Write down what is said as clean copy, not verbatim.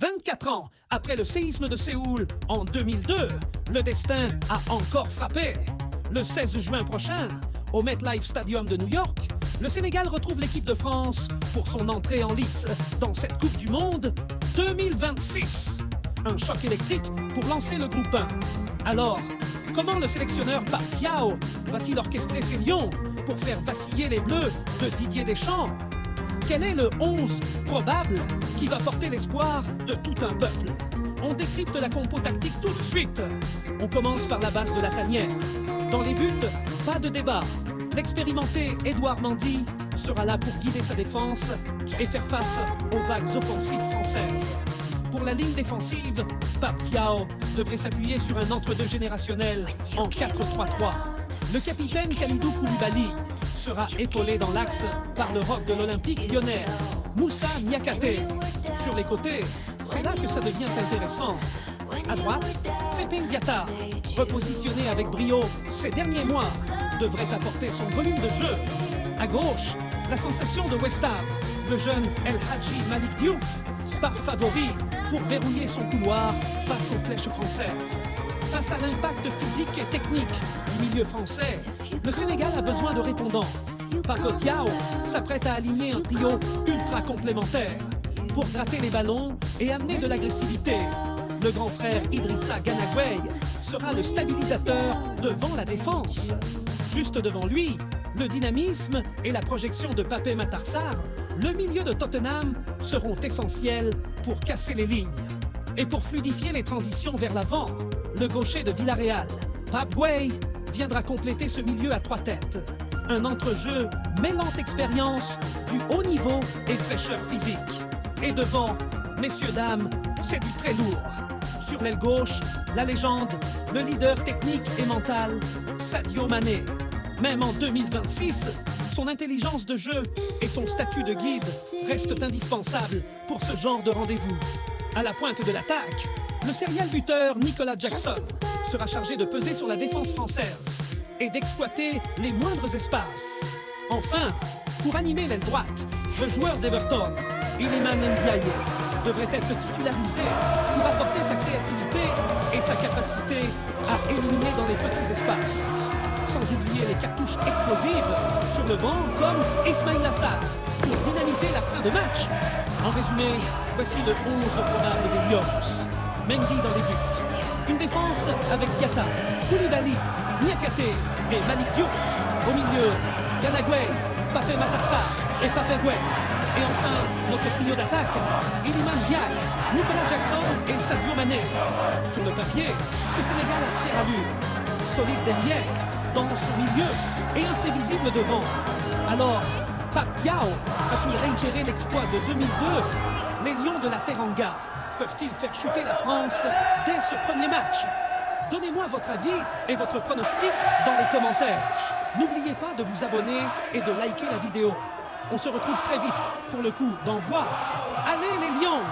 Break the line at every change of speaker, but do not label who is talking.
24 ans après le séisme de Séoul en 2002, le destin a encore frappé. Le 16 juin prochain, au MetLife Stadium de New York, le Sénégal retrouve l'équipe de France pour son entrée en lice dans cette Coupe du Monde 2026. Un choc électrique pour lancer le groupe 1. Alors, comment le sélectionneur Pape Thiaw va-t-il orchestrer ses lions pour faire vaciller les Bleus de Didier Deschamps? Quel est le 11 probable qui va porter l'espoir de tout un peuple? On décrypte la compo tactique tout de suite. On commence par la base de la tanière. Dans les buts, pas de débat. L'expérimenté Edouard Mendy sera là pour guider sa défense et faire face aux vagues offensives françaises. Pour la ligne défensive, Pape Thiaw devrait s'appuyer sur un entre-deux générationnel en 4-3-3. Le capitaine Kalidou Koulibaly sera épaulé dans l'axe par le roc de l'Olympique lyonnais, Moussa Niakhaté. Sur les côtés, c'est là que ça devient intéressant. À droite, Krépin Diatta, repositionné avec brio ces derniers mois, devrait apporter son volume de jeu. À gauche, la sensation de West Ham, le jeune El Hadji Malick Diouf, part favori pour verrouiller son couloir face aux flèches françaises. Face à l'impact physique et technique du milieu français, le Sénégal a besoin de répondants. Pape Thiaw s'apprête à aligner un trio ultra complémentaire pour gratter les ballons et amener de l'agressivité. Le grand frère Idrissa Gana Gueye sera le stabilisateur devant la défense. Juste devant lui, le dynamisme et la projection de Pape Matar Sarr, le milieu de Tottenham, seront essentiels pour casser les lignes. Et pour fluidifier les transitions vers l'avant, le gaucher de Villarreal, Pape Gueye, viendra compléter ce milieu à trois têtes. Un entrejeu mêlant expérience, du haut niveau et fraîcheur physique. Et devant, messieurs, dames, c'est du très lourd. Sur l'aile gauche, la légende, le leader technique et mental, Sadio Mané. Même en 2026, son intelligence de jeu et son statut de guide restent indispensables pour ce genre de rendez-vous. À la pointe de l'attaque, le serial buteur Nicolas Jackson sera chargé de peser sur la défense française et d'exploiter les moindres espaces. Enfin, pour animer l'aile droite, le joueur d'Everton, Iliman Ndiaye, devrait être titularisé pour apporter sa créativité et sa capacité à éliminer dans les petits espaces. Sans oublier les cartouches explosives sur le banc comme Ismaïla Sarr pour dynamiter la fin de match. En résumé, voici le 11 probable des Lions. Mendy dans les buts. Une défense avec Diatta, Koulibaly, Niakhaté et Malick Diouf. Au milieu, Gana Gueye, Pape Matar Sarr et Pape Gueye. Et enfin, notre trio d'attaque, Iliman Ndiaye, Nicolas Jackson et Sadio Mané. Sur le papier, ce Sénégal a fière allure. Solide derrière, dense au milieu et imprévisible devant. Alors, Pape Thiaw va-t-il réitérer l'exploit de 2002? Les Lions de la Teranga peuvent-ils faire chuter la France dès ce premier match? Donnez-moi votre avis et votre pronostic dans les commentaires. N'oubliez pas de vous abonner et de liker la vidéo. On se retrouve très vite pour le coup d'envoi. Allez les Lions!